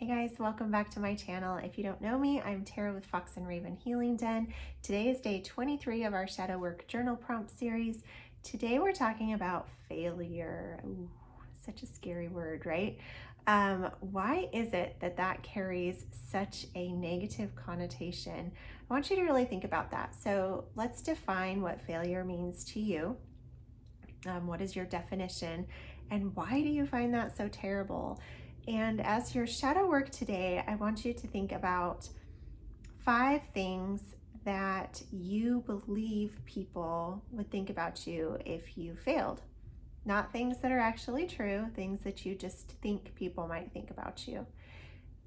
guys, welcome back to my channel. If you don't know me, I'm Tara with Fox and Raven Healing Den. Today is day 23 of our Shadow Work Journal Prompt series. Today we're talking about failure. Ooh, such a scary word, right? Why is it that that carries such a negative connotation? I want you to really think about that. So let's define what failure means to you. What is your definition? And why do you find that so terrible? And as your shadow work today, I want you to think about 5 things that you believe people would think about you if you failed. Not things that are actually true, things that you just think people might think about you.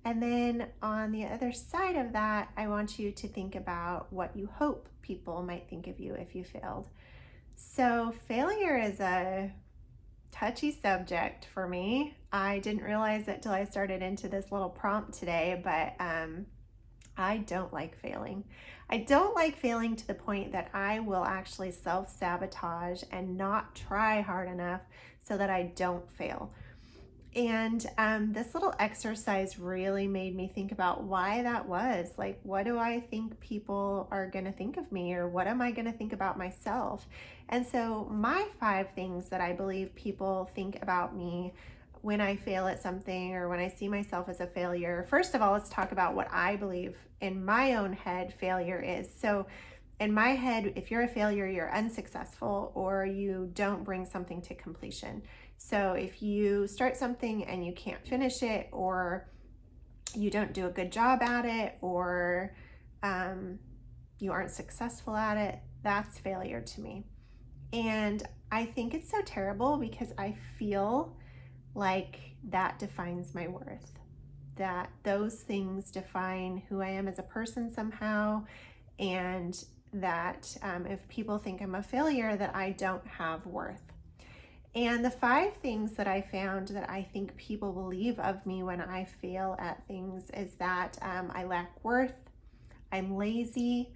And then on the other side of that, I want you to think about what you hope people might think of you if you failed. So failure is a touchy subject for me. I didn't realize it till I started into this little prompt today, but I don't like failing. I don't like failing to the point that I will actually self-sabotage and not try hard enough so that I don't fail. And this little exercise really made me think about why that was. Like, what do I think people are going to think of me, or what am I going to think about myself? And so my 5 things that I believe people think about me when I fail at something or when I see myself as a failure. First of all, let's talk about what I believe in my own head failure is. So in my head, if you're a failure, you're unsuccessful or you don't bring something to completion. So if you start something and you can't finish it, or you don't do a good job at it, or you aren't successful at it, that's failure to me. And I think it's so terrible because I feel like that defines my worth, that those things define who I am as a person somehow, and that if people think I'm a failure, that I don't have worth. And the 5 things that I found that I think people believe of me when I fail at things is that I lack worth, I'm lazy,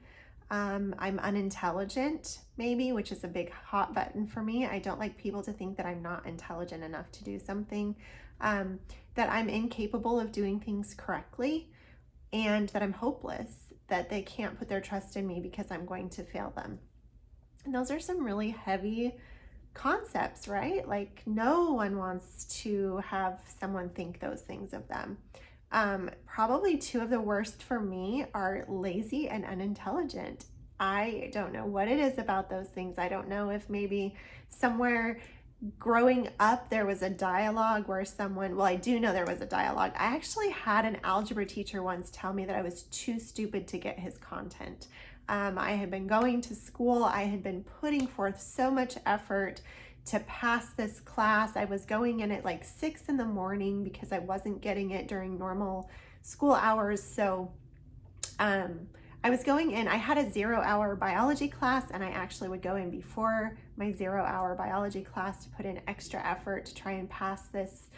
I'm unintelligent, maybe, which is a big hot button for me. I don't like people to think that I'm not intelligent enough to do something, that I'm incapable of doing things correctly, and that I'm hopeless, that they can't put their trust in me because I'm going to fail them. And those are some really heavy concepts, right? Like, no one wants to have someone think those things of them. Probably 2 of the worst for me are lazy and unintelligent. I don't know what it is about those things. I don't know if maybe somewhere growing up there was a dialogue where someone, well, I do know there was a dialogue. I actually had an algebra teacher once tell me that I was too stupid to get his content. I had been going to school. I had been putting forth so much effort to pass this class. I was going in at like 6 in the morning because I wasn't getting it during normal school hours. So I was going in, I had a 0-hour biology class, and I actually would go in before my 0-hour biology class to put in extra effort to try and pass this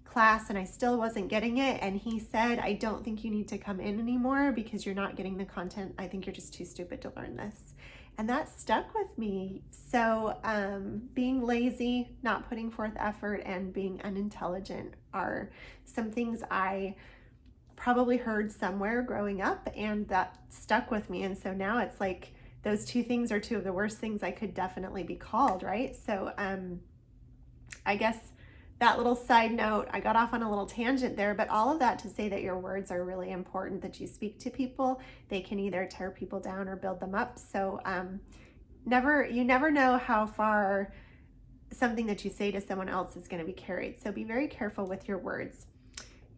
class, and I still wasn't getting it. And he said, I don't think you need to come in anymore because you're not getting the content. I think you're just too stupid to learn this. And that stuck with me. So being lazy, not putting forth effort, and being unintelligent are some things I probably heard somewhere growing up, and that stuck with me. And so now it's like those 2 things are 2 of the worst things I could definitely be called, right? So I guess that little side note, I got off on a little tangent there, but all of that to say that your words are really important, that you speak to people. They can either tear people down or build them up. So you never know how far something that you say to someone else is going to be carried. So be very careful with your words.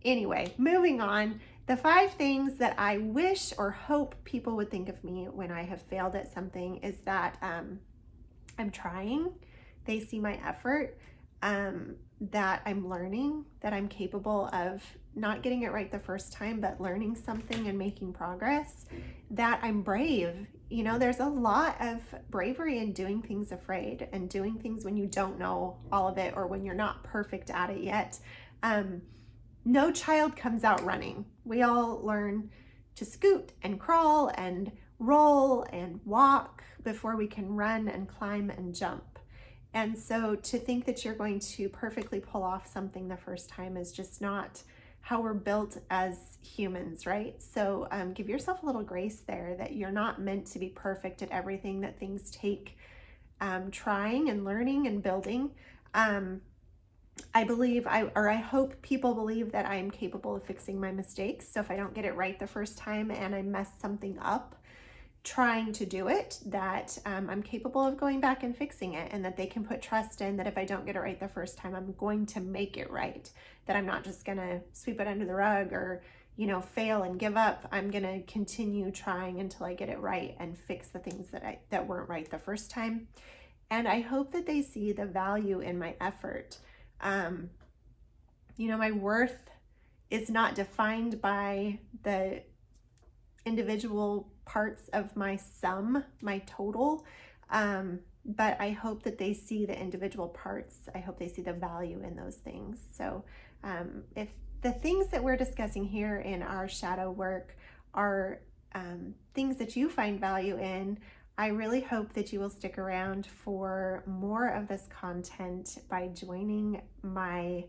Anyway, moving on. The 5 things that I wish or hope people would think of me when I have failed at something is that I'm trying, they see my effort, that I'm learning, that I'm capable of not getting it right the first time, but learning something and making progress, that I'm brave. You know, there's a lot of bravery in doing things afraid and doing things when you don't know all of it or when you're not perfect at it yet. No child comes out running. We all learn to scoot and crawl and roll and walk before we can run and climb and jump. And so to think that you're going to perfectly pull off something the first time is just not how we're built as humans, right? So give yourself a little grace there, that you're not meant to be perfect at everything, that things take trying and learning and building. I believe, I hope people believe that I'm capable of fixing my mistakes. So if I don't get it right the first time and I mess something up trying to do it, that I'm capable of going back and fixing it, and that they can put trust in that if I don't get it right the first time, I'm going to make it right, that I'm not just gonna sweep it under the rug or, you know, fail and give up. I'm gonna continue trying until I get it right and fix the things that weren't right the first time. And I hope that they see the value in my effort. You know, my worth is not defined by the individual parts of my sum, my total. But I hope that they see the individual parts. I hope they see the value in those things. So if the things that we're discussing here in our shadow work are things that you find value in, I really hope that you will stick around for more of this content by joining my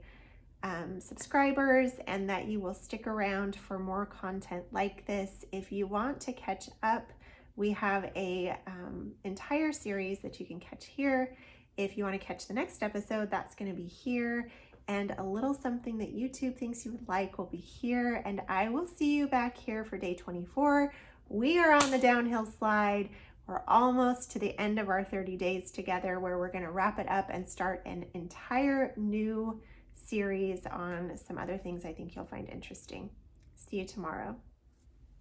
subscribers, and that you will stick around for more content like this. If you want to catch up, we have a entire series that you can catch here. If you want to catch the next episode, that's going to be here, and a little something that YouTube thinks you would like will be here. And I will see you back here for day 24. We are on the downhill slide. We're almost to the end of our 30 days together, where we're going to wrap it up and start an entire new series on some other things I think you'll find interesting. See you tomorrow.